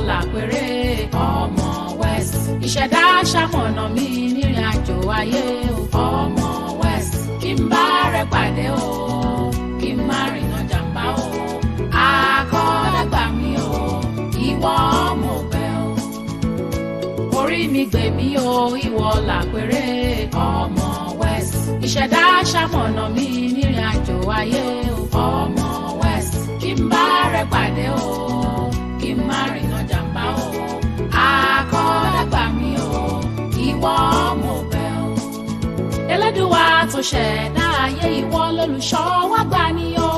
làpérè Omo West. Ìṣẹ̀dá ṣamọ̀nà mi nírìn àjò ayé o Omo West. Kí n bá rẹ pàdé o, kí n má rìnà jàmbá o. Akọ́dàgbà mi o, ìwọ ọmọ ọbẹ̀ o. Orí mi gbè mí o, ìwọ làpérè Omo West. Ìṣẹ̀dá ṣamọ̀nà mi nírìn àjò ayé o Omo West. Kí n bá rẹ pàdé o, kí n má rìnà jàmbá o. Akọ́dàgbà mi o, ìwọ ọmọ ọbẹ̀ o. Elédùwà tó ṣẹ̀dá ayé, ìwọ lolùṣọ́ wa gbà ní o.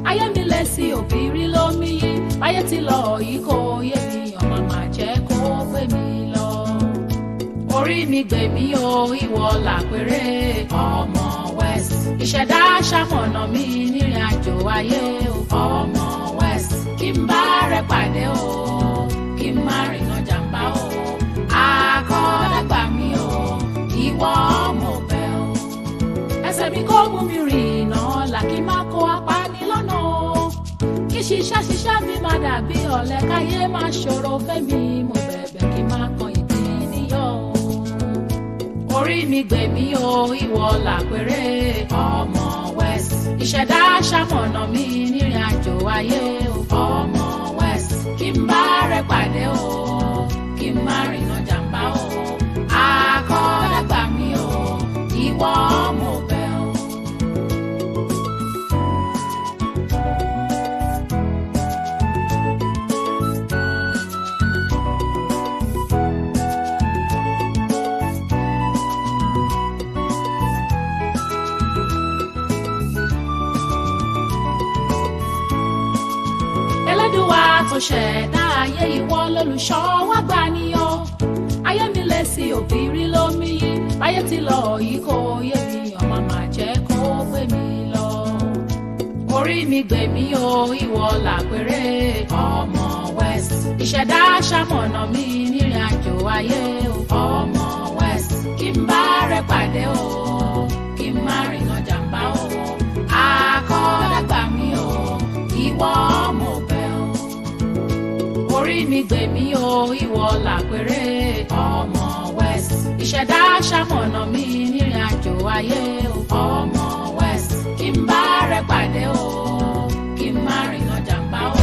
Ayé mi lè sí òbírí lómi yí, ayé ti lọ yìí kò yé mi, ọmọ máa jẹ́ kó gbé mi lọ. Orí mi gbè mí o, ìwọ làpérè Omo West. Ìṣẹ̀dá ṣamọ̀nà mi nírìn àjò ayé o Omo West. Kí n bá rẹ pàdé o, kí n má rìnà jàmbá o. Akọ́dàgbà mi o, ìwọ ọmọ ọbẹ̀ o. Ẹsẹ̀ mi kò mú mi rìnà là kí n má kó apá ní lọ́nà o. Kí ṣiṣẹ́ mi má dàbí ọ̀lẹ, káyé má ṣòro fẹ́mi, mo bẹ̀bẹ̀ kí n má kan ìdí níyọ̀ o. Orí mi gbè mí o, ìwọ làpérè Omo West. Ìṣẹ̀dá ṣamọ̀nà mi nírìn àjò ayé o Omo West. Kí n bá rẹ pàdé o, kí n má rìnà jàmbá o. Akọ́dàgbà mi o, ìwọ ọmọ ọbẹ̀ o. Elédùwà tó ṣẹ̀dá ayé, ìwọ lolùṣọ́ wa gbà ní o. Ayé mi lè sí òbírí lómi yí, ayé ti lọ yìí kò yé mi, ọmọ máa jẹ́ kó gbé mi lọ. Orí mi gbè mí o, ìwọ làpérè Omo West. Ìṣẹ̀dá ṣamọ̀nà mi nírìn àjò ayé o Omo West. Kí n bá rẹ pàdé o, kí n má rìnà jàmbá o. Akọ́dàgbà mi o, ìwọ ọmọ ọbẹ̀ o. Orí mi gbè mí o, ìwọ làpérè Omo West. Ìṣẹ̀dá ṣamọ̀nà mi nírìn àjò ayé o Omo West. Kí n bá rẹ pàdé o, kí n má rìnà jàmbá o.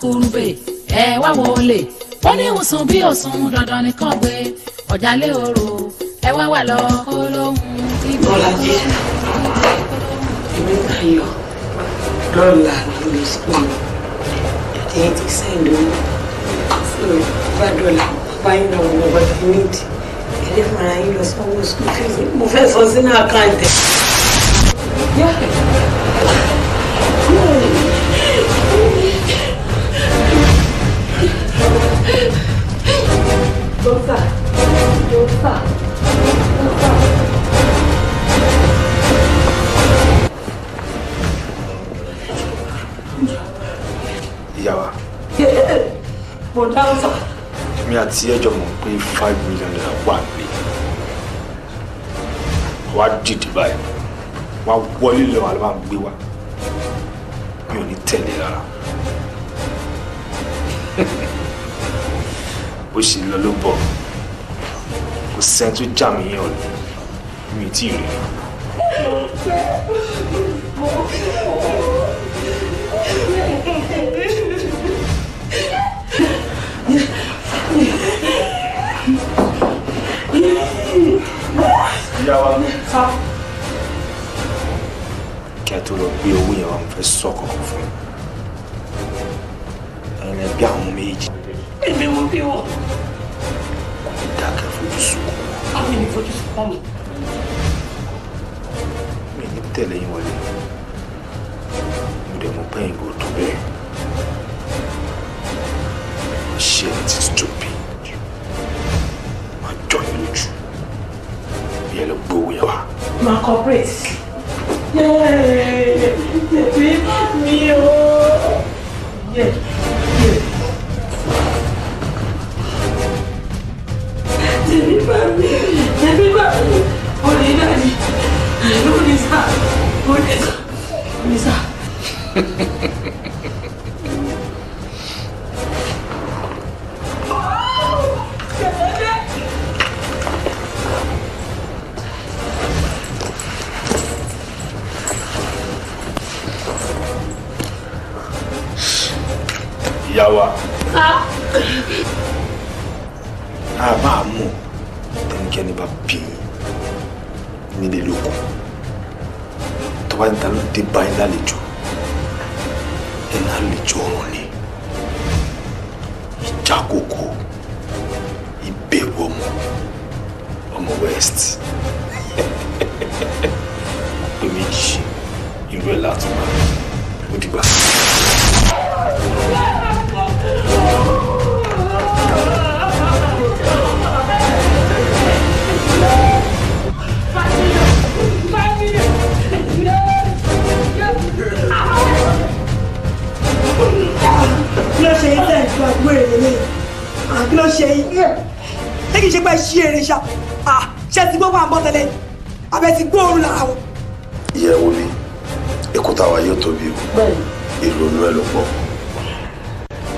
kurube ẹ wá wọlé ó ní ìwòsàn bí òsùn dandan nìkan gbé ọ̀jálẹ̀ òru ẹ wá wà lọ kó lóhùn ìgbò Bọ́lájí èmi náà yọ lọ́la ní olùsígbọ̀n ẹ̀jẹ̀ ti sẹ́yìn lórí fún bá dọ́là bàbá yín náà wọ́n bá ti nídìí Ilé fara yín lọ sanwó school fees. Mo fẹ́ sọ sínú àkáǹtì. Dọ́tà. Ìyá wa. Mo dáhùn sá. Mi àti ẹjọ́ mọ̀ pé 5 million naira wà nílé. Wá dìde báyìí. Wá wọlé lọ wà ló máa ń gbé wa. Mi ò ní tẹ̀lé rárá. Bó ṣe lọ ló bọ̀. Kò sẹ́ni tó já mi yẹn ọ̀lẹ́. Mi ò tí ì rí. Ìyá wa. Kí ẹ tó lọ gbé owó yẹn wá, mo fẹ́ sọ kankan fún yín. Ẹ̀yin ẹbí àwọn ọmọ méjì. Èmi mo bí wọn. Kò ní dákẹ́ fojú sunkún. Àwọn ènìyàn fojú sunkún mi. Mi ní tẹ̀lé yín wọlé. Mo dẹ̀ mọ̀ pé ìgò tó bẹ́ẹ̀. Ṣé ẹ ti tóbi? Máa jọ yín lójú. Bí ẹ lọ gbé owó yẹn wá. Máa cooperate. Tèmi mi o. Tèmi bá mi. Olè náà ni. Olè sá. Ìyá wa. A máa mọ̀ tẹnikẹ́ni bá bí nílé lóko. Tó bá ń ta ló dé báyìí lálejò. Ẹ lálejò ọ̀run ni. Ìjà kòkó. Ìbẹ̀rù Omo West. Pé méjì irú ẹ̀ láti máa. Ó dìgbà. Kí ló ṣe ilé ìjọ àgbèrè lélẹ̀? Kí ló ṣe ilé? Ṣé kìí ṣe pé ṣí eré ṣá? Ṣé ti gbọ́ máa ń bọ́ tẹ́lẹ̀? Àbẹ̀ ti gbóòórùn lára wọn. Ìyẹ̀wò ni èkó táwa yóò tóbi o. Ìrònú ẹ ló pọ̀.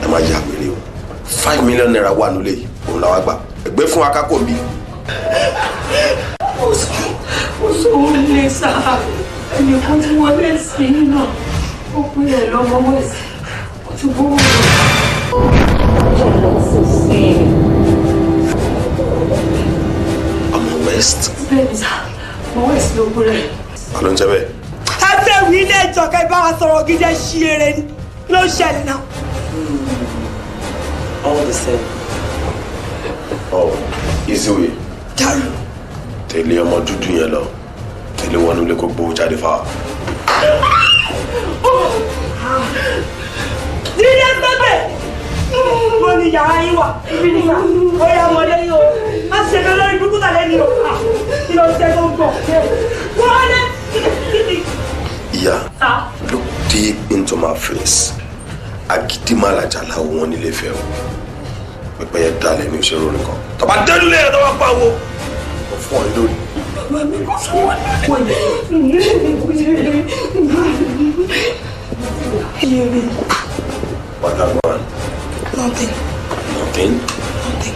Ẹ má yà wèrè o. 5 million naira wà nílé yìí, òun làwa gbà. Ẹgbẹ́ fún akákò mi. Ó sọ òun lè sá. Ẹnìkan tí wọ́n lè sí náà. Ó pín ẹ̀ lọ́mọ West. Ó ti bó wọn lọ. Omo West. Bẹ́ẹ̀ni sá, Omo West ló kú rẹ̀. Ta ló ń jẹ́ bẹ́ẹ̀? Ẹ fẹ́ wí ilé ìjọkẹ́ bá wa sọ̀rọ̀ gidi ẹ̀ ṣí eré ni. Ló ṣẹlẹ̀ náà. All the same. Oh, easy way. Dàrú. Tẹ̀lé ọmọ dúdú yẹn lọ. Tẹ̀lé wọn nílé kó gbowó jáde fáwa. Dídé gbẹ́gbẹ́. Mo ní yàrá yín wà. Ibi nìyà. Ó yà wọlé yìí o. Má ṣe fẹ́ lórí burúkú tàlẹ́ ni o. Kí ló ṣe tó ń bọ̀? Wọlé. Ìyá, look deep into my face. Agídímàlàjà làwọn wọn nílé fẹ́ o. Pẹpẹ yẹn dalẹ̀ ní òṣèré orin kan. Tọ́ba dẹ́nu lé ẹ̀ tọ́ba pa wo. Mo fún ọ lórí. What happened? Nothing. Nothing? Nothing.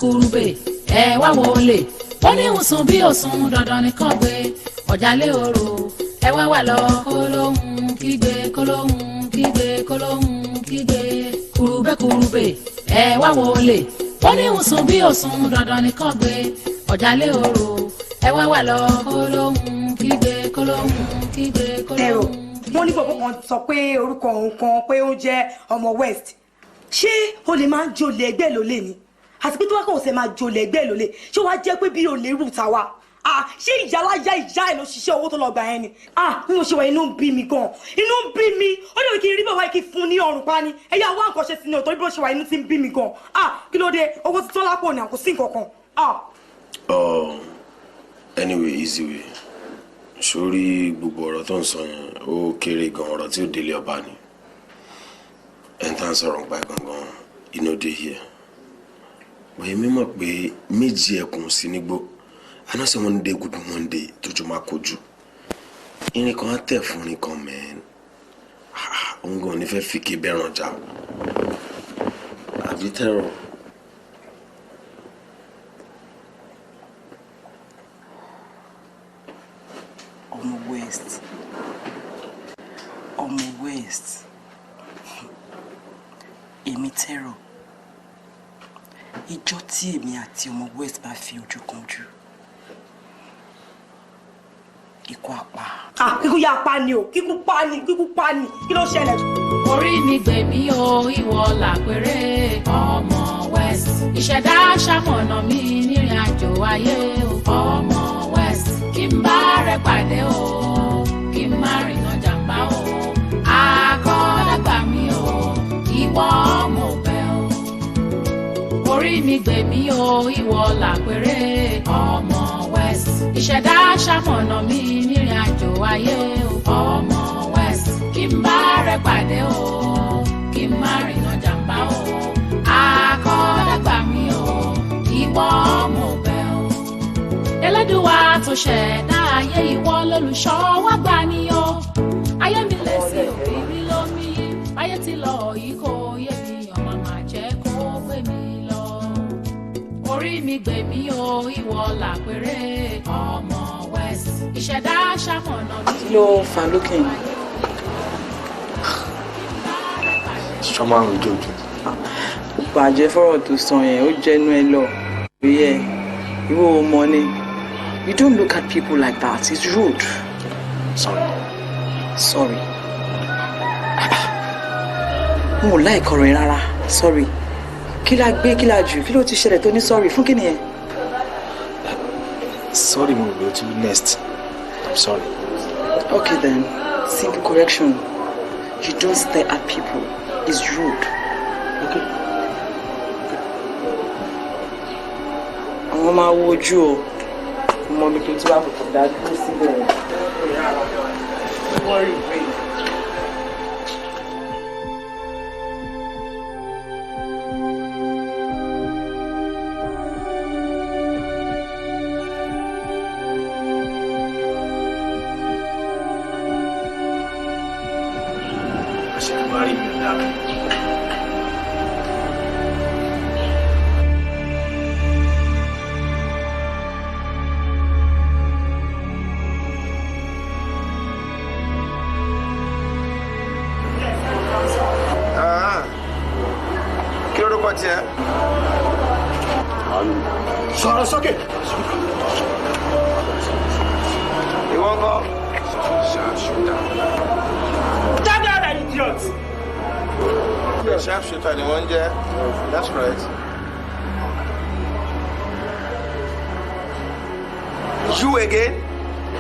kurube ẹ wá wọlé wọ́n ní ìwòsàn bí òsùn dandan nìkan gbé ọ̀jálẹ̀ òru ẹ wá wà lọ kólóhùn kígbe kólóhùn kígbe kólóhùn kígbe kurube ẹ wá wọlé wọ́n ní ìwòsàn bí òsùn dandan nìkan gbé ọ̀jálẹ̀ òru ẹ wá wà lọ kólóhùn kígbe kólóhùn kígbe kólóhùn. wọ́n ní bọ̀bọ̀ kan sọ pé orúkọ òun kan pé ó jẹ́ ọmọ West ṣé o lè máa ń jolè ẹgbẹ́ lólè ni àti pé tó wá kàn ṣe máa jolè ẹgbẹ́ lólè ṣé wàá jẹ́ pé bí olè rù ta wa ṣé ìyáláyá ìyá ẹ̀ ló ṣiṣẹ́ owó tó lọ gbà yẹn ni bí mo ṣe wà inú ń bí mi gan inú ń bí mi ó dẹ̀ kí n rí bàbá yìí kí n fún ní ọrùn pa ni ẹ̀yà wá nǹkan ṣe sí ni òtórí bí mo ṣe wà inú ti ń bí mi gan kí ló dé owó ti tó lápò ní àkó sí nǹkan kan. Anyway easy way sórí gbogbo ọ̀rọ̀ tó ń sọ yẹn ó kéré gan ọ̀rọ̀ tí ó délé ọba ni ẹ̀ńtà ń sọ̀rọ̀ nípa gangan inú dé here wọ́n mi mọ̀ pé méjì ẹkùn sí nígbó anọ́sẹ̀ wọn dé gudu wọn dé tójú máa kojú irin kan á tẹ̀ fún irin kan mẹ́rin òun gan ní fẹ́ fi ké bẹ́ràn jà àbí tẹ̀rọ. Omo West. Omo West. mi terror. Ìjọ́ tí èmi àti Omo West bá fi ojú kan ojú. Ikú apá. Kíkú ya pa ni o, kíkú pa ni, kí ló ṣẹlẹ̀? Orí mi gbè mí o, ìwọ làpẹrẹ Omo West. Ìṣẹ̀dá ṣamọ̀nà mi nírìn àjò ayé o, Omo West. Kí n bá rẹ pàdé o, kí n má rìnà jàmbá o. Akọ́dàgbà mi o, ìwọ mo bẹ̀ o. Orí mi gbè mí o, ìwọ làpẹrẹ Omo West. Ìṣẹ̀dá ṣamọ̀nà mi nírìn àjò ayé o, Omo West. Kí n bá rẹ pàdé o, kí n má rìnà jàmbá o. Akọ́dàgbà mi o, ìwọ mo bẹ̀ o. Ẹlẹ́dùwà tó ṣẹ̀dá ayé, ìwọ lolùṣọ́ wa gbà ní o. Ayé mi lè sí òbí mi lómi, ayé ti lọ yìí kò yé mi, ọmọ màá jẹ́ kó gbé mi lọ. Orí mi gbè mí o, ìwọ làpẹrẹ Omo West. Ìṣẹ̀dá ṣamọ̀nà mi. Kí ló fà lókè yìí? Ṣọmọ àrùn jòjò. Bàjẹ́ fọ́rọ̀ tó sọ yẹn, ó jẹ́nu ẹ lọ. Oyè ìwọ ọmọ ni. You don't look at people like that. It's rude. Sorry. Mo like ọ̀rọ̀ yẹn rárá. Sorry. Kí la gbé, kí la jù, kí ló ti ṣẹlẹ̀ tó ní sorry fún kí nìyẹn? Sorry, mo will to next. I'm sorry. Okay then, simple correction. You don't stare at people. It's rude. Okay. Àwọn máa wo ojú o. Mo mi kí n tí wàá fòkò dá dúró síbẹ̀. Wọ́n rí ìwé. Sọ̀rọ̀ sókè. Ìwọ ńkọ́? Dáadáa idiot. Sharpshooter ni wọ́n jẹ́. That's right. You again?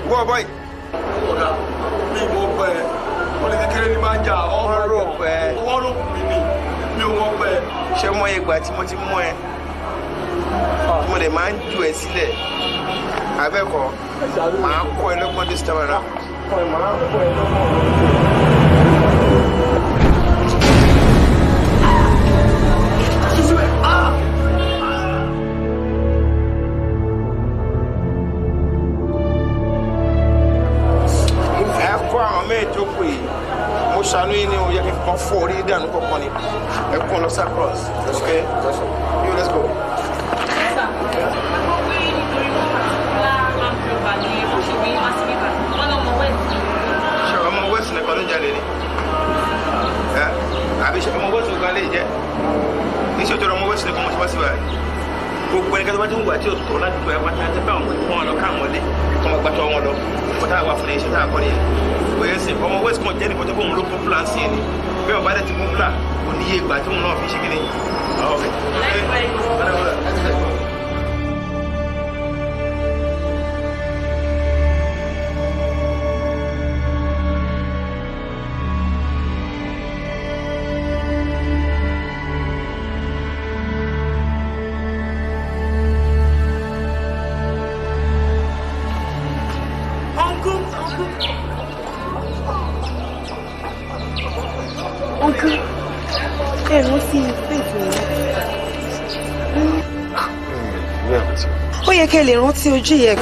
Go boy. Ọ̀gá mi ò mọ̀ pẹ́ wọ́n ní kékeré ní máa ń jà Wọ́n rò pẹ́. wọ́n rò mí ni mi ò mọ̀ pẹ́. Ṣé mọ ìgbà tí mo ti mú ẹ? Mo lè máa ń ju ẹ sílẹ̀. Abẹ́kọ̀, màá kọ́ ẹ lọ́gbọ́n this time around. Ẹ kọ́ àwọn méjì tó pè é. Mo ṣàánú yín ni o yẹ kí n kàn fọ́ orí dànù kọ̀ọ̀kan ni. Ẹ kún lọ sacross. Okay? You let's go. Ṣé ọmọ West nìkan ló ń jalè ni? Àbí ṣe ọmọ West nìkan lè jẹ́? Iṣẹ́ òjò ọmọ West nìkan mo ti wá sí báyìí. Gbogbo ẹnikẹ́ni tó bá ti ń wà tí òtútù láti gbọ́ ẹ̀pá tí a ti bá àwọn ìfọ̀n lọ káwọn lé kọ́ máa gbàtọ́ wọn lọ. Ìfọ̀ tá a wà fún iṣẹ́ tá a kọ́ nìyẹn. Bóyá ṣe ọmọ West kan jẹ́ nìkan tó kóun ló fún plan sí ni. Bí ọba dẹ̀ ti mú plan, kò ní iye ìgbà tí òun náà fi ṣe kíni. Uncle, ẹ rántí fèsì mi. Ó yẹ kẹ́ lè rántí ojú yẹn.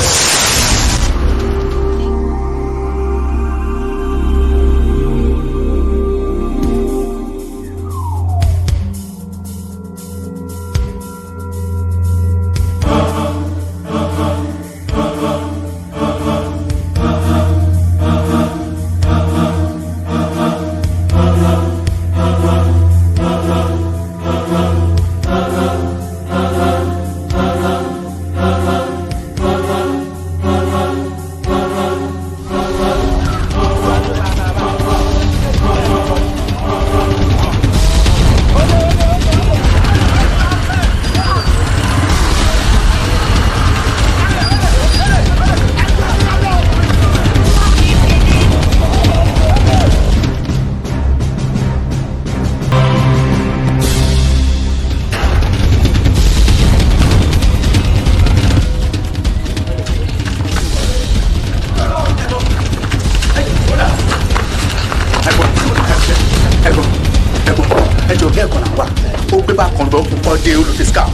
kan tó kọ́ dé olùtẹ̀ scar.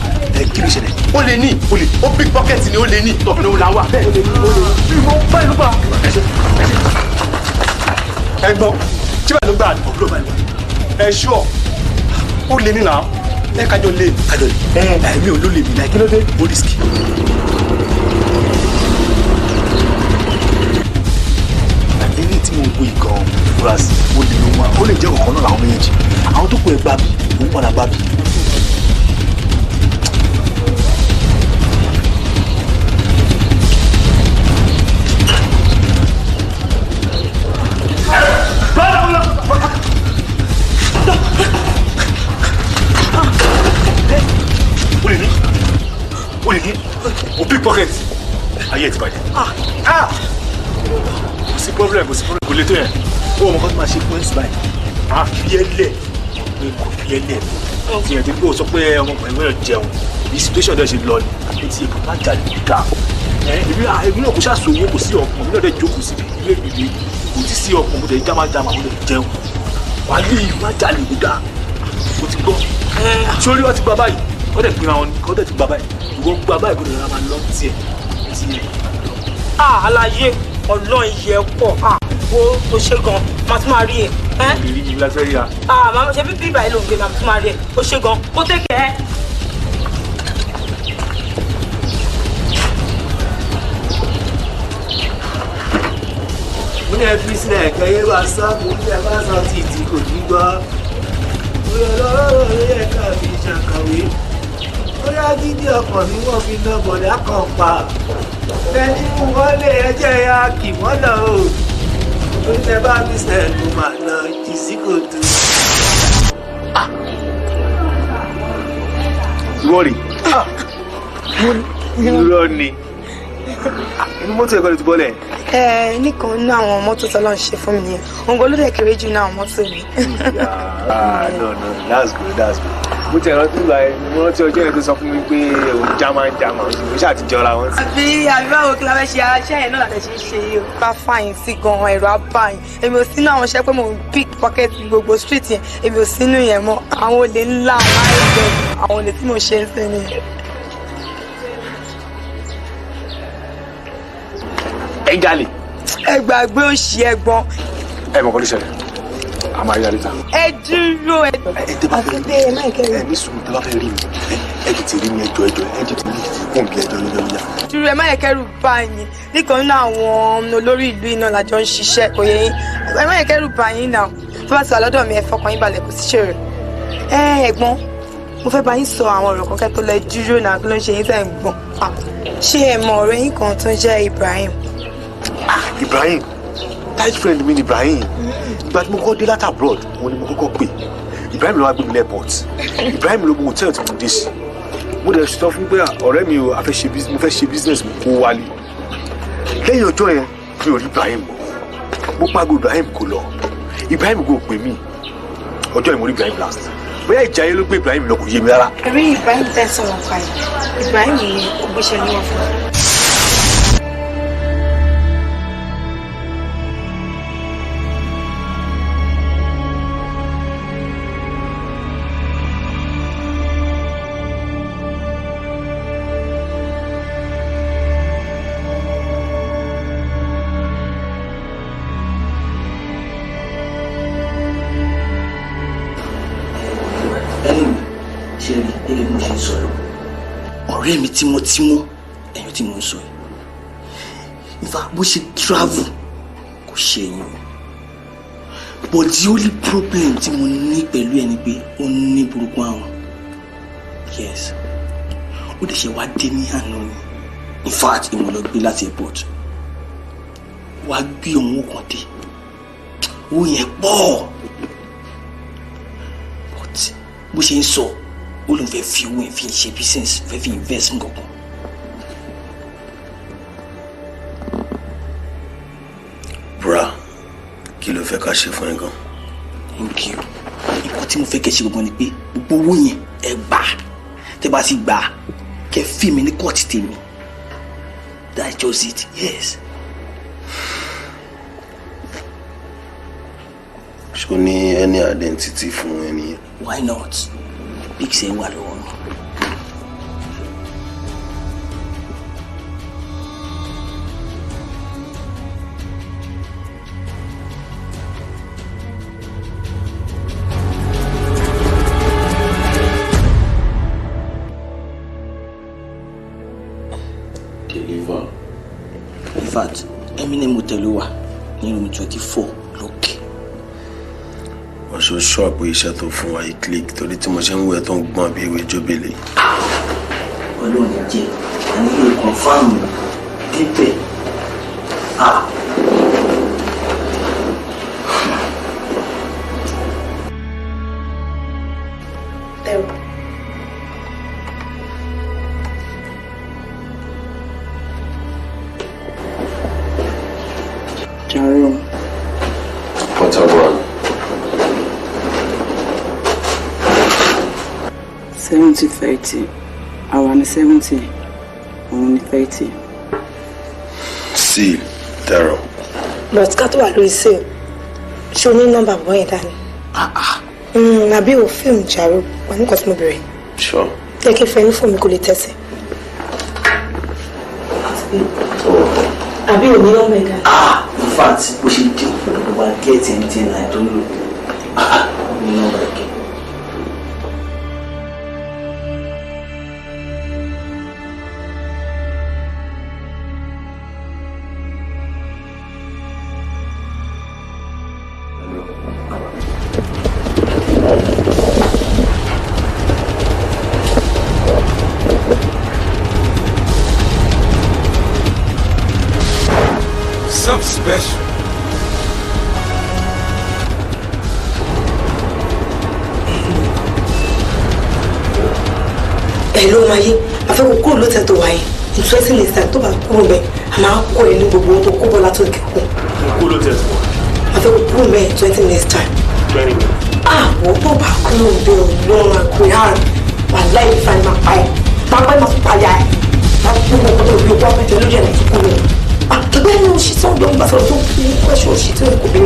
Kí ló ṣẹlẹ̀? Ó lè ní, ó big pocket ni ó lè ní. Tọ́pù ló la wà. Bẹ́ẹ̀ ó lè ní, ó lè ní. Ìwọ báyìí ló gbà. Ẹ̀gbọ́n, tí báyìí ló gbà ní ọ̀pọ̀ báyìí. Ẹ ṣọ́, ó lè ní náà. Ẹ kájọ lé. Kájọ lé. Mi ò ló lè mi láì kí ló dé? Ó risky. Ẹni tí mo gbé gan fura sí, ó lè ló máa, ó lè jẹ́ ọ̀kan náà làwọn méjèèjì. Àwọn tó kọ ẹ gbà bí, òun padà gbà bí. O pickpocket. Ayé ẹ̀ ti bàjẹ́. Kò sí problem, kò lè tó yẹn. Ó ọmọ kan tó máa ṣe fún ẹ̀sùn báyìí. Fi ẹ́ lẹ̀. Kò fi ẹ́ lẹ̀. Ti yẹn ti pé o sọ pé ọmọkùnrin gbọ́dọ̀ jẹun. Bí situation dẹ̀ ṣe lọ ni. Ó ti èkó má jà nígbà. Èmi náà kò ṣàṣòwò, kò sí ọkùnrin. Èmi náà dẹ̀ jókòó sí ilé ìgbìmí. Kò ti sí ọkùnrin, mo dẹ̀ jámájámá, mo dẹ̀ jẹun. Wà á lè má jà lè dá. O ti gbọ́. Sórí ọ ti gba báyìí. Kọ́ dẹ̀ pinnu àwọn kọ́ dẹ̀ ti gba báyìí. Ìwọ gba báyìí kò lè ra máa lọ tiẹ̀. Àlàyé ọlọ́run yẹ pọ̀ wo ṣe gan máa tún máa rí ẹ. Ìrírí mi la fẹ́ rí a. Màmá ṣe bí bíbá yìí ló ń gbé máa tún máa rí ẹ ó ṣe gan kó tẹ̀kẹ́ ẹ. Mo ní ẹ fi sílẹ̀ kẹ́yẹ́ bá sá mo ní ẹ bá sá títí kò ní gbọ́. Orí ọlọ́rọ̀ ló yẹ ká fi ṣàkàwé. Orí agídí ọkàn ni wọ́n fi ná bọ̀dá kan pa. Ẹni mú wọlé ẹjẹ́ ya kì wọ́n lọ o. Orí tẹ bá fi sẹ́ẹ̀lù máa lọ jì sí kòtò. Wọ́ọ̀rì. Irọ́ ni. Inú mọ́tò ẹ̀kọ́ ló ti bọ́lẹ̀. Nìkan nínú àwọn mọ́tò tọ́lọ́ ń ṣe fún mi nìyẹn. Òǹgò ló dẹ̀ kéré jù ní àwọn mọ́tò mi. No, that's good. Mo tẹ̀ rántí ìgbà ẹ̀ mo rántí ọjọ́ yẹn tó sọ fún mi pé òun jámá mo ṣáà ti jọra wọn sí. Àbí báwo kí la fẹ́ ṣe aṣẹ́ yẹn náà láti ṣe yìí o. Bá fàyìn sí gan-an ẹ̀rọ abáyìn. Èmi ò sínú àwọn iṣẹ́ pé mo ń pick pocket gbogbo street yẹn. Èmi ò sínú yẹn mọ́. Àwọn olè ńlá àwọn olè tí mo ṣe ń sẹ́ nìyẹn. Ẹ jalè. Ẹ gbàgbé òṣì ẹ̀gbọ́n. Ẹ mọ̀ kọ́ ló ṣẹlẹ̀. A máa yára ta. Ẹ dúró ẹ. Ẹ ní sùúrù tó bá fẹ́ rí mi. Ẹ tètè rí mi ẹjọ́ ẹ tètè rí mi fún mi ẹjọ́ yíyá. Dúró ẹ má yẹ kẹ́rù bá yín. Nìkan nínú àwọn olórí ìlú iná làjọ ń ṣiṣẹ́ kò yẹ yín. Ẹ má yẹ kẹ́rù bá yín náà. Tó bá ti wà lọ́dọ̀ mi ẹ fọkàn yín balẹ̀ kò sí ṣèrè. Ẹ̀gbọ́n mo fẹ́ bá yín sọ àwọn ọ̀rọ̀ kọ́kẹ́ tó lẹ dúró náà kí ló ń ṣe yín tẹ̀ ń gbọ̀n. Ṣé ẹ mọ ọ̀rẹ́ yín kan tó ń jẹ́ Ibrahim? Ibrahim, tight friend mi ni Ibrahim. Ìgbà tí mo kọ́ dé láti abroad, òun ni mo kọ́kọ́ pè. Ibrahim ló wá gbé mi airport. Ibrahim ló mú hotel tí mo dé sí. Mo dẹ̀ sọ fún pé ọ̀rẹ́ mi o, mo fẹ́ ṣe business mi kó wálé. Lẹ́yìn ọjọ́ yẹn, mi ò rí Ibrahim mọ́. Mo pàgọ́ Ibrahim kò lọ. Ibrahim kò pè mí. Ọjọ́ yẹn mo rí Ibrahim last. Bóyá ìjà yẹn ló gbé Ibrahim lọ kò yé mi rárá. Ẹ̀rí Ibrahim tẹ̀ sọ̀rọ̀ pa ẹ̀. Ibrahim ni ó gbéṣẹ́ ní wọn fún mi. ọ̀rẹ́ mi tímọ́tímọ́ ẹ̀yàn tí mo ń sọ yìí nípa bó ṣe travel kò ṣe yín but the only problem tí mo ní pẹ̀lú ẹni pé ó ní burúkú àrùn yes ó dẹ̀ ṣe wá dé ní àná ni in fact ìmọ̀ lọ gbé láti airport wá gbé òun kan dé owó yẹn pọ̀ but bó ṣe ń sọ ó lóun fẹ́ fi owó yẹn fi ṣe business fẹ́ fi invest nǹkan kan. bra kí ló fẹ́ ká ṣe fún ẹ gan. thank you nǹkan tí mo fẹ́ kẹ́ ṣe gbogbo ni pé gbogbo owó yẹn ẹ gbà tẹ́ bá ti gbà kẹ́ fi mi ní kọ́ọ̀tì tèmi that's just it yes. ṣó ní any identity fún ẹni yẹn. why not big ṣe wà lọ́wọ́ mi. Deliver. In fact, Eminem Hotel wà ní room 24 lókè. Wọ́n ṣe ṣọ́ọ̀bù iṣẹ́ tó fún wa yìí click torí tí mo ṣe ń wẹ̀ tó ń gbọ́n bí ewé jóbele. Ọlọ́run jẹ́ àníyàn confam débẹ̀. Jaro. What's up, bro? 70-30. Àwa ni 70. Òun ni 30. See, Daryl. But ká tó wà lórí sale ṣé o ní nọ́mbà bọ́ yẹn dání. Àbí o fíìmù Jaro wà ní nǹkan tí mo bẹ̀rẹ̀. Sure. Jẹ́ kí n fẹ́ ní fóònù mi kò lè tẹ̀sẹ̀. Àbí o ní nọ́mbà yẹn dání. In fact, bó ṣe dé ló bá get anything I don't know. Ní nọ́mbà yẹn. Something special. Hello, Maye. I fẹ́ kó kúrò lóòótọ́ tó wáyé. Ìtúwẹ́sì lè sàn tó bá kúrò bẹ́ẹ̀. A máa kó ẹ ní gbogbo ohun tó kó bọ́ látò kíkún. Kó ló tẹ̀ fún wa. A fẹ́ kó kúrò bẹ́ẹ̀ 20 minutes time. 20 minutes. Wọ́n tó bá kúrò bẹ́ẹ̀ Ọlọ́run àkúrẹ́ wà láì fa ní máa pa ẹ̀. Máa pa ẹ̀ máa tún payà ẹ̀. Máa kú gbogbo tó bí ọgbà mẹ́jọ lójú ẹ̀ ní kíkún rẹ̀. Àtọ́gbẹ́ ní oṣù tó ń gbọ́ nígbà tó fi kọ́ṣọ́ oṣù tó ń kò bí.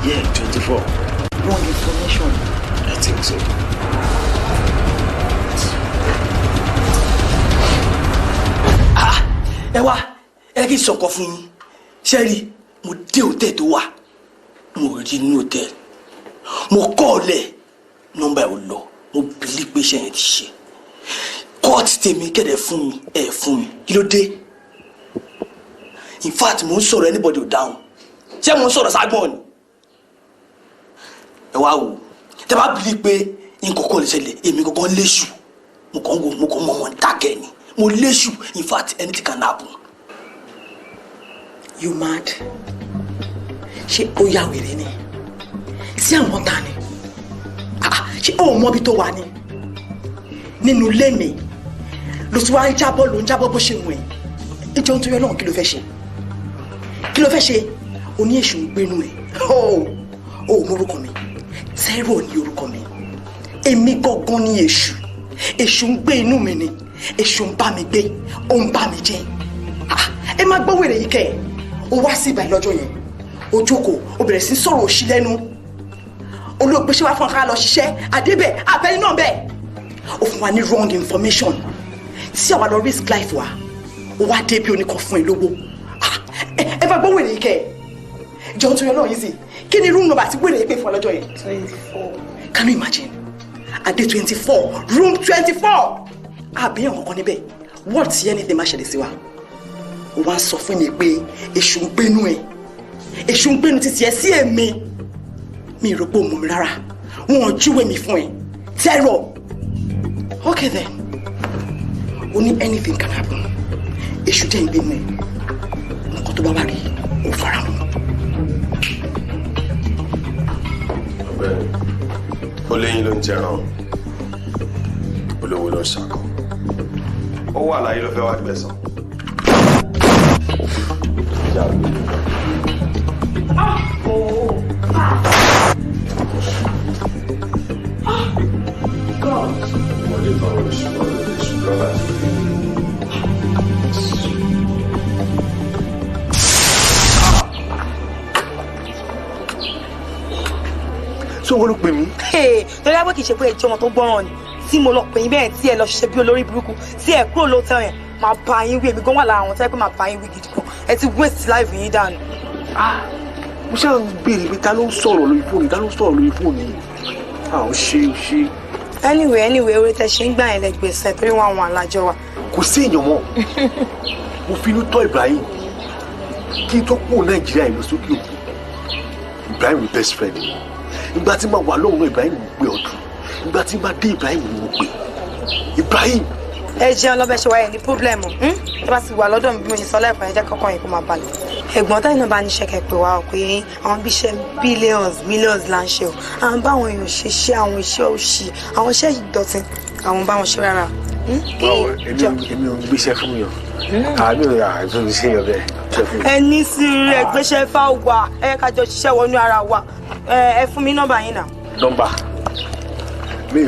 Yeah, 24. Wrong information. I think so. Ẹ wá, ẹ kí n sọ̀kọ̀ fún yín. Ṣé rí, mo dé hòtẹ́ẹ̀lì tó wà. Mo rí inú hòtẹ́ẹ̀lì. Mo kọ́ọ̀lẹ̀ nọ́mbà ẹ̀ ò lọ. Mo bìlí pé iṣẹ́ yẹn ti ṣe. Kọ́ọ̀tì tèmi kẹ̀dẹ̀ fún mi, ẹ̀ fún mi. Kí ló dé? In fact, mo ń sọ̀rọ̀ anybody ò dáhùn. Ṣé mo ń sọ̀rọ̀ ságbọ̀n ni? Ẹ wá wò, tẹ bá bìlí pé nǹkan kan lè ṣẹlẹ̀, èmi kankan léṣù. Mo kàn wò, mo kàn mọ̀ wọ́n dákẹ́ ni. Mo léṣù, in fact, anything can happen. You mad? Ṣé ó yá wèrè ni? Sí àwọn ta ni? Ṣé ó mọ ibi tó wà ni? Nínú ilé mi ló ti wá ń jábọ́ ló ń jábọ́ bó ṣe wù ẹ́. Ìjọ ń torí Ọlọ́run kí ló fẹ́ ṣe? Kí ló fẹ́ ṣe? O ní èṣù ń gbénú ẹ̀. O ò mọ orúkọ mi. Tẹ́rọ̀ ni orúkọ mi. Èmi gangan ni èṣù. Èṣù ń gbé inú mi ni. Èṣù ń bá mi gbé. Ó ń bá mi jẹ. Ẹ má gbọ́ wèrè yìí kẹ́ ẹ̀. O wá sí ìbàyí lọ́jọ́ yẹn. O jókòó, o bẹ̀rẹ̀ sí sọ̀rọ̀ òṣì lẹ́nu. Olóògbé ṣe wá fún ọ̀ká lọ ṣiṣẹ́. Àdébẹ̀, àbẹ́yìn náà bẹ̀. O fún wa ní wrong information. Tí àwa lọ risk life wa, o wá dé bí oníkan fún ẹ lówó. Ẹ bá gbọ́ wèrè yìí kẹ́ ẹ̀. Jọ̀ọ́ nítorí Ọlọ́run yìí sì. Kí ni room number tí wèrè yìí pè fún ọ lọ́jọ́ yẹn? 24. Can you imagine? Adé 24, room 24. Àbíyàn kankan níbẹ̀. What tí anything máa ṣẹlẹ̀ sí wa? O wá sọ fún mi pé èṣù ń gbénú ẹ̀. èṣù ń gbénu títí ẹ sí èmi mi rò pé o mọ̀ mi rárá wọn ò júwe mi fún ẹ terror. Okay then only anything can happen èṣù jẹ́ ìgbénu ẹ nǹkan tó bá wà rí o fara mọ́. ọ̀gbẹ́ni ó léyìn ló ń jẹran olówó ló ń ṣàkọ ó wà láyé ló fẹ́ wá gbẹ̀san. So wọ́n ló pè mí. Torí àbọ̀ kì í ṣe pé ẹjọ́ wọn tó gbọ́ràn ni tí mo lọ pè yín bẹ́ẹ̀ tí ẹ lọ ṣiṣẹ́ bí olórí burúkú tí ẹ kúrò lóòótọ́ yẹn máa bá yín wí èmi gan wà lára àwọn tẹ́lẹ̀ pé máa bá yín wí gidi gan ẹ ti waste life yín dànù. Mo ṣáà ń béèrè pé ta ló ń sọ̀rọ̀ lórí fóònù ta ló ń sọ̀rọ̀ lórí fóònù yìí. Ó ṣe. Anyway orí tẹ ṣe ń gbà yẹn lẹ́gbẹ̀ẹ́sẹ̀ torí wọn àwọn alájọ wa. Kò sí èèyàn mọ́. Mo finú tọ́ Ibrahim kí n tó kúrò Nàìjíríà ìlú sókè òkun. Ibrahim ni best friend mi. Ìgbà tí màá wà lóhùn Ibrahim mo pè ọdún. Ìgbà tí màá dé Ibrahim mo pè. Ibrahim. Ẹ jẹun lọ́bẹ̀ ṣe wáyé ní pọ́blẹ́mù ẹ bá ti wà lọ́dọ̀ mi bí mo ṣe sọ lẹ́ẹ̀kan ẹ jẹ́ kọ́kọ́ yẹn kó máa balẹ̀. Ẹ̀gbọ́n táyì náà bá ní ṣẹ́kẹ̀ pé wá ò pé àwọn bí iṣẹ́ millions là ń ṣe o àwọn báwọn èèyàn ṣe ṣe àwọn iṣẹ́ òṣì àwọn iṣẹ́ ìdọ̀tí àwọn báwọn ṣe rárá. Báwo èmi ò ń gbéṣẹ́ fún yàn àmì ò yà tó fi ṣe yàn bẹ́ẹ̀. Ẹ ní sùúrù ẹ gbéṣẹ́ fá wà ẹ ká jọ ṣiṣẹ́ wọnú ara wa ẹ fún mi nọ́mbà yín náà. Nọ́mbà mi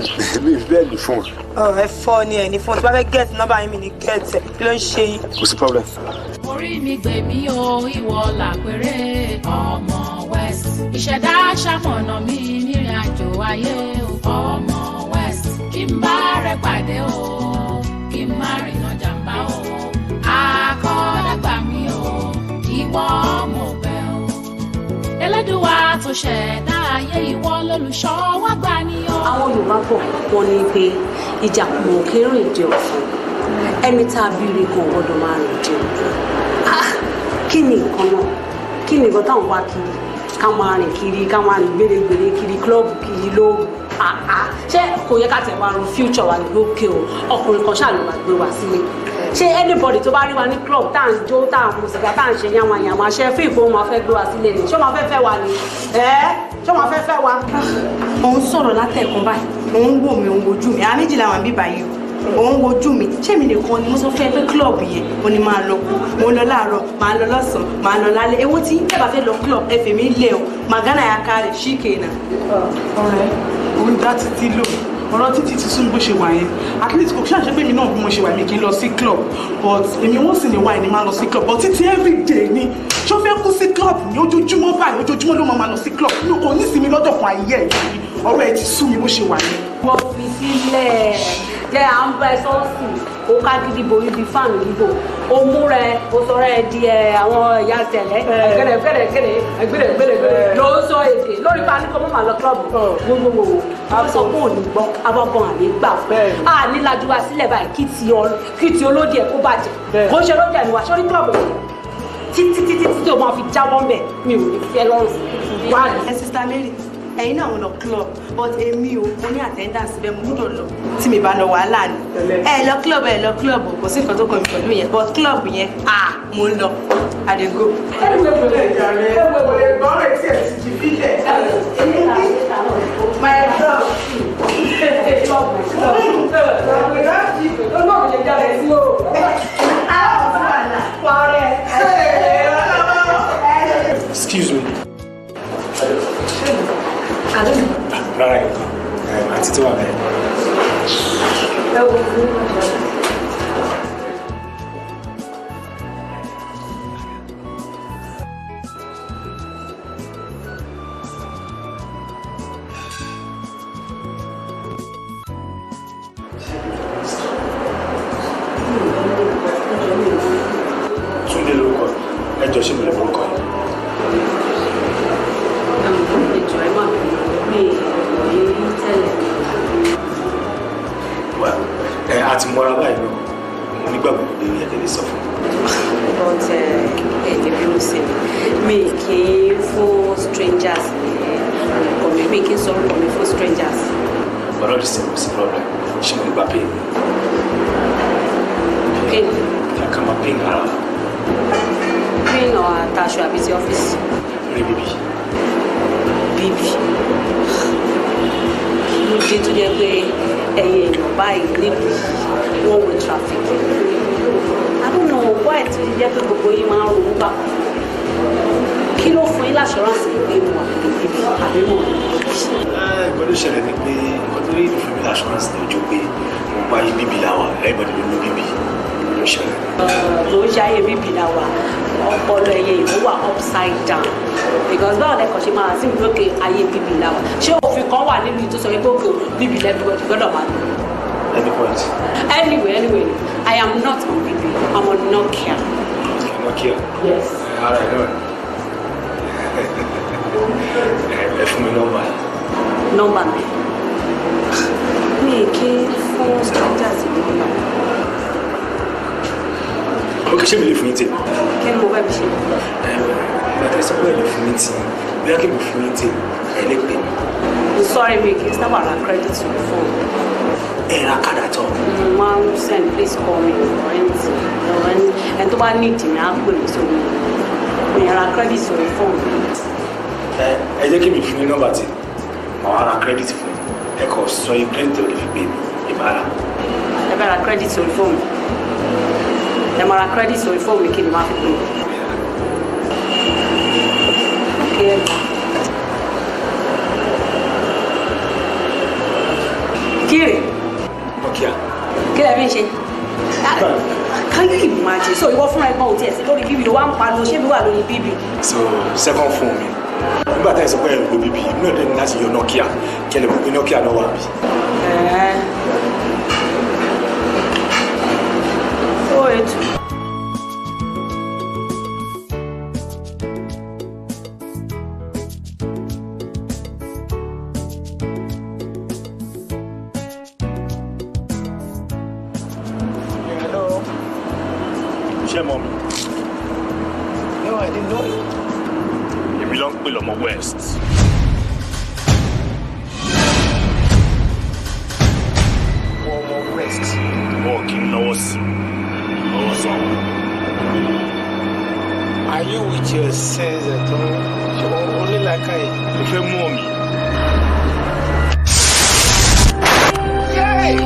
bẹ́ẹ̀ ní fún. Ẹ fọ́ ni ẹ ní fún tí wọ́n fẹ́ gẹ̀ẹ́tì nọ́mbà yín mi ní gẹ̀ẹ́tì ẹ̀ kí ló ń ṣe yín. Kò sí problem. orí mi gbè mí o ìwọ làpẹrẹ ọmọ West ìṣẹ̀dá ṣamọ̀nà mi nírìn àjò ayé o ọmọ West kí n bá rẹ pàdé o kí n má rìnà jàmbá o akọ́dàgbà mi o ìwọ mo bẹ̀ o Ẹlẹ́dùwà tó ṣẹ̀dá ayé ìwọ lólùṣọ́ wá gbà ní o. Àwọn Yorùbá bọ̀ wọ́n ní pé ìjàkùmọ̀ kéré ìjẹ ọ̀fun ẹni tá a bí rí kan gbọ́dọ̀ máa rìn jẹ kí ni nǹkan náà kí ni nǹkan táwọn wá kiri ká máa rìn kiri ká máa rìn gbèrègbèrè kiri klọ́ọ̀bù kiri lóru ṣé kò yẹ ká tẹ̀ wá ro future wa lókè o ọkùnrin kan ṣáà ló máa gbé wa sílé ṣé anybody tó bá rí wa ní club tá à ń jó tá à ń mu sìgá tá à ń ṣe yàmàyàmà ṣe fún ìfowó máa fẹ́ gbé wa sílé ni ṣé wọ́n máa fẹ́ wa ni ṣé wọ́n máa fẹ́ wa. òun sọ̀rọ̀ látẹ̀kùn báyìí òun wò mí òun wojú mi àmì méjìlá wà bíbá yìí òun wojú mi ṣé mi nìkan ni mo sọ fẹ́ pé club yẹn mo ní máa lọ mo ń lọ láàárọ̀ máa lọ lọ́sàn-án máa lọ lálẹ́ èwo tí ẹ bá fẹ́ lọ club ẹ fèmí lé o màgánà ya ká rẹ̀ ṣíkè náà. ọ̀rẹ́ orí dá títí lò ọ̀rọ̀ títí ti sún bó ṣe wà yẹn at least kò ṣàṣẹ pé mi náà bí mo ṣe wà mí kì í lọ sí club but èmi wọ́n sì ní wá ẹni máa lọ sí club but títí everyday ni ṣó fẹ́ kú sí club ní ojoojúmọ́ báyìí ojoojúmọ́ ló máa lọ sí club inú kò ní ìsinmi lọ́jọ́ kan ayé ẹ̀ yìí ọ̀rọ̀ ẹ̀ ti sú mi bó ṣe wà yẹn. wọ́n fi sílẹ̀ jẹ́ à ń bẹ sọ́ọ̀sì ó ká gidi borí bíi fáànù níbò ó mú rẹ ó sọ̀rọ̀ ẹ di àwọn ẹ̀yà tẹ̀lẹ́ gbẹ̀rẹ̀gbẹ̀rẹ̀ ló ń sọ èdè lórí pa nípa mọ́mọ́ àlọ́ kílọ̀bù gbogbo àwọn sọ pé òní gbọ́ abọ́gbọ́n àní gbà fún a ní lajú wa sílẹ̀ báyìí kí ti olódì ẹ̀ kó bàjẹ́ kó ṣe olódì ẹ̀ ní wa sórí kílọ̀bù títí tó máa fi jáwọ́ mbẹ̀ mi ò ní fẹ́ lọ́rùn wá ní. ẹ sista Mary ẹ̀yin náà lọ club but èmi o mo ní attendance bẹ́ẹ̀ mo gbọ́dọ̀ lọ tí mi bá lọ wàhálà ni ẹ lọ club kò sí nǹkan tó kọ mi pẹ̀lú yẹn but club yẹn mo ń lọ I dey go. Excuse me. Rárá yìí àti tí wà bẹ́ẹ̀. Túndé lórúkọ ẹjọ́ ṣe mi lórúkọ yìí. Àti mọ́ra báyìí náà nígbàgbọ́ pé ẹ lè sọ fún mi. But ẹ̀ẹ́dì bí mo ṣe mi kì í fún strangers orúkọ mi kì í sọ orúkọ mi fún strangers. But all the same, what's the problem? She will be paying. Pain? Yeah, come on, paying her. Pain or attach you at the office? Baby. Baby. Mo dé tó jẹ́ pé ẹ̀yin èèyàn báyìí níbi one way traffic. I don't know why tó jẹ́ pé gbogbo yín máa ń ronú bá. Kí ló fún yín l'assurance pé mo wà ní bíbí àbí mo wà ní bíbí? Nǹkan tó ṣẹlẹ̀ ni pé nǹkan tó rí ìlú fún mi l'assurance ní ojú pé mo bá yí bíbí láwà everybody ló ní bíbí ló ṣẹlẹ̀. Ló ń ṣayé bíbí láwà ọpọlọ ẹyẹ ìwọ wà upside down because báwo lẹ́kọ̀ọ́ ṣe máa sí ìgbókè ayé bíbí láwà ṣé òfin kan wà níbi tó sọ pé òkè bíbí lẹ́bíwọ́dì gbọ́dọ̀ máa lò. Any point? Anyway, I am not on BB. I'm on Nokia. Nokia? Yes. All right, no. Ẹ fún mi nọ́mbà. Nọ́mbà mi. Mi kì í fún strangers ní nọ́mbà. Ok, ṣé mi lè fún yín tè? Kí ni mo fẹ́ fi ṣe? Bàtà sọ pé ẹ lè fún mi tì. Bí a kì í fún yín tè, ẹ lè pè mí. I'm sorry, mi kì í sábà ra credit to the phone. Era kada tó. Man, send please call me or anything. And tó bá need me, I'll put it so mi ra credit to the phone. Ẹ jẹ́ kí mi fún ní nọ́mbà tí màá ra credit fún ẹ kò sọ yín credit ò lè fi pè mí ìbára. Ẹ bá ra credit to the phone. Ẹ máa ra credit to the phone mi kí ni máa fi pè mí. Okay. Kiri. Nokia. Kí lẹ fi ń ṣe? Can you imagine? So ìwọ fúnra ẹ̀gbọ́n òtí ẹ̀sìn lórí bíbí ló wá ń pariwo ṣé mi wà lórí bíbí? So second phone mi. Nígbà tá ẹ sọ pé ẹ lo bíbí, inú ẹ̀ dẹ́ni láti yọ Nokia kí ẹ lè mọ̀ pé Nokia náà wà bí. Ó ètò. No, I didn't know it. You belong to Omo West. Omo West. Walking north. Are you with your sense at all? So only like I. If you move me. Yay!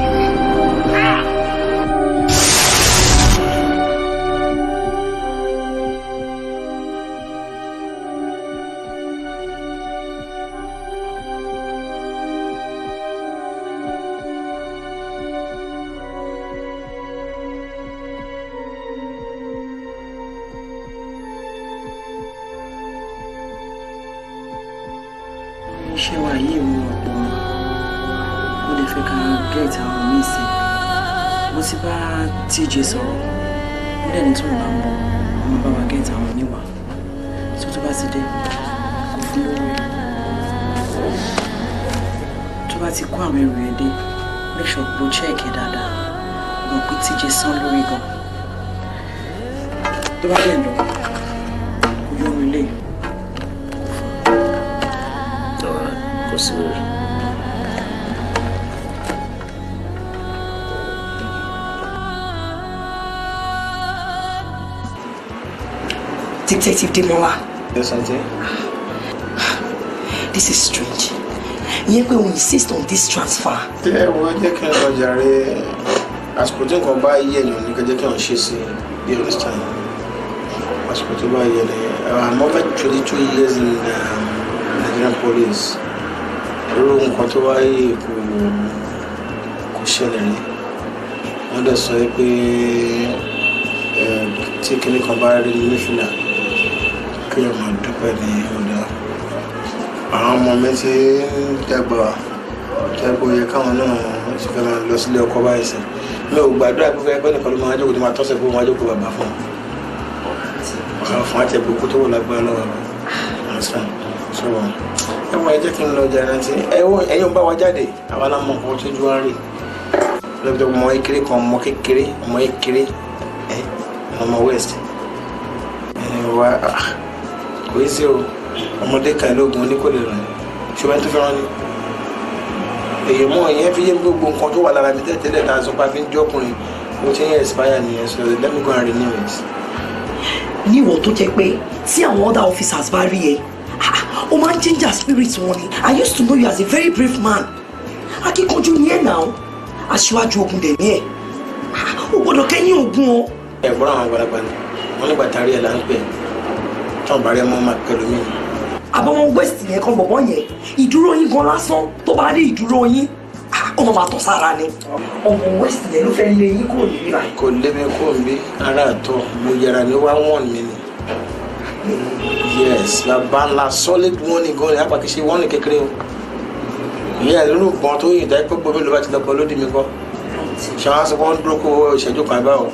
Ṣé wàá yí ìwé ọ̀pọ̀ mo lè fẹ́ ká gẹ́ẹ̀tì àwọn míì sí mo ti bá TJ sọ̀rọ̀ ó dẹ̀ ní tó ń bá ń bọ̀ ọmọ bá wa gẹ́ẹ̀tì àwọn oníwà tó bá ti dé kò fún lówó ẹ̀ tó bá ti kó àwọn ẹrù ẹ̀ dé make sure kó check ẹ̀ dáadáa mọ̀ pé TJ san lórí gan tó bá dẹ̀ lọ kò yọ orin lé kò sí wèrè. Detective Demola. Yes, Auntie. This is strange. You will insist on this transfer. Yeah, well, they can't go jare. As put in come by here, you can she say. You understand? As put in by here, I'm over 22 years in Nigerian police. Room Kotowai Kushele. And that's why we taking a comparative Nifina. Clear my duplicate order. Àwọn ọmọ mi ti dàgbà tẹ́gbọ́ yẹ káwọn náà ti fẹ́ máa lọ sílé ọkọ báyìí sí mi ò gbàdúrà pé fẹ́ nìkan ló máa jókòó tó máa tọ́sẹ̀ pé wọ́n á jókòó bàbá fún un fún àti ẹ̀bùkú tó wò lágbára lọ́wọ́ understand so ẹ̀wọ̀n ẹ jẹ́ kí n lọ jẹ́ ẹ̀rántí ẹ̀yìn bá wa jáde àwa náà mọ nǹkan tó ju wá rí. lọ́pọ̀ ọmọ kékeré kan ọmọ kékeré Omo West wa kò í sí o ọmọdé kan lóògùn oníkòlè rẹ̀ ṣùgbọ́n tó fẹ́ràn ni èyí mọ́ ìyẹn fi yé gbogbo nǹkan tó wà lára mi tẹ́lẹ̀ tá a sọ pé a fi ń jọ́kùnrin mo ti ń expire nìyẹn so let me go and renew it. ní ìwọ tó jẹ́ pé tí àwọn other officers bá rí ẹ ó máa ń ginger spirit wọn ni. I used to know you as a very brave man. akíkanjú ni ẹ náà aṣíwájú ogun dẹ̀ ní ẹ̀ ó gbọ́dọ̀ kẹ́yìn ogun o. ẹ̀gbọ́n àwọn àgbàlagbà ni wọ́n nígbà tá a rí ẹ̀ là ń pè tí wọ́n bá rí ẹ mọ́ máa pẹ̀lú mi. àbáwọn west yẹn kan bọ̀bọ̀ yẹn ìdúró yín gan lásán tó bá rí ìdúró yín ọmọ máa tọ̀ sára ni. ọmọ west yẹn ló fẹ́ lé yín kúrò níbí báyìí. kò lé mi kúrò níbí ara àtọ̀ mo yẹra ni wá wọ́n mi ni. yes bàbá ńlá solid warning gan ni àpá kìí ṣe warning kékeré o. ìyá ẹ̀ lónìí gan tó yìn dájú pé gbogbo ló bá ti lọ bọ́ lódì mi kọ́. ṣé wọ́n á sọ pé wọ́n dúró kó ìṣẹ́jú kan báwò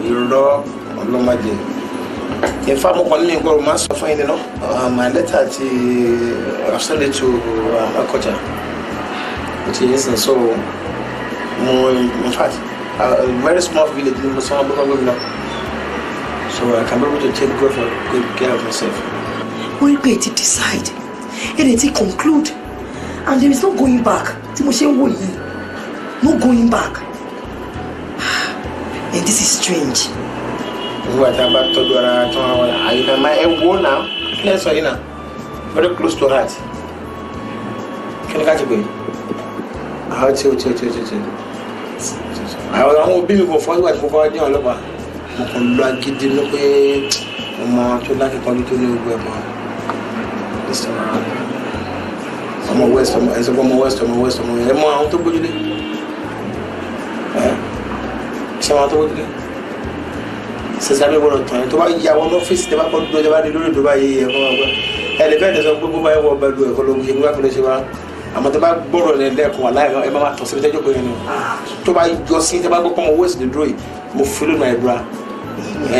ìrọ̀ ọlọ́mọdé. Ìfá mo kàn ní mi gbọ́dọ̀ máa sọ fún yín nínú. My letter ti send it to Akoja. It is so in fact a very small village in Muslim. So I can be able to take good care of myself. We pay to decide and it conclude and there is no going back. Tí mo ṣe ń wò yìí, no going back. And this is strange. What about to do I can my now? Let's say now. Very close to heart. Can you catch it? How to I will be before forward for your lover. Mo kàn lọ agídí ní pé ọmọ tó láti kọjú tó ní ogun ẹ̀mọ́. This time around. Omo West ẹ̀mọ́ àwọn tó gbójúlé. Ṣé àwọn tó gbójúlé? Sẹ́sàbí gbọ́dọ̀ tán ẹ̀ tó bá yà wọ́n lọ́fíìsì tẹ́ bá kọ́ dúró tẹ́ bá dé lórí ìdúró yìí ẹ̀kọ́ ọgbẹ́. Ẹ̀lẹ́fẹ́ tẹ̀sán pé gbogbo ẹ̀wọ̀ ọba lu ẹ̀kọ́ lógun ṣe gbogbo àfẹ́lẹ́ ṣe wá. Àmọ́ tẹ́ bá gbọ́dọ̀ lẹ́ẹ̀kan aláìkan ẹ máa tọ̀ síbi tẹ́jọ́ pé yẹn ni. Tó bá yọ sí tẹ́ bá gbọ́ pọ́nmọ́ West dé dúró yìí mo fi lónà ẹ̀dúrà.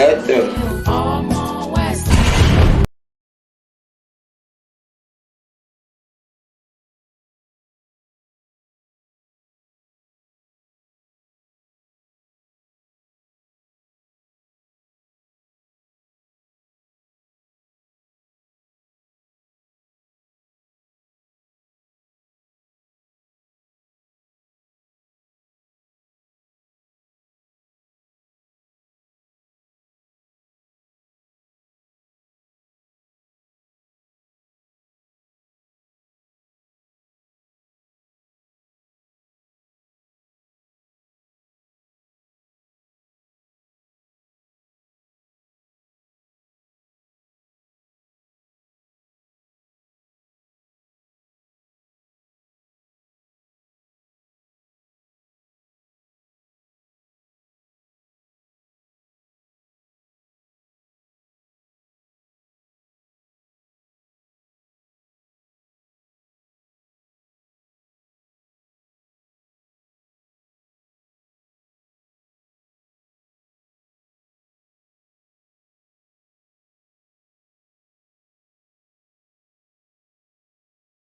Ẹ̀ẹ́dẹ̀.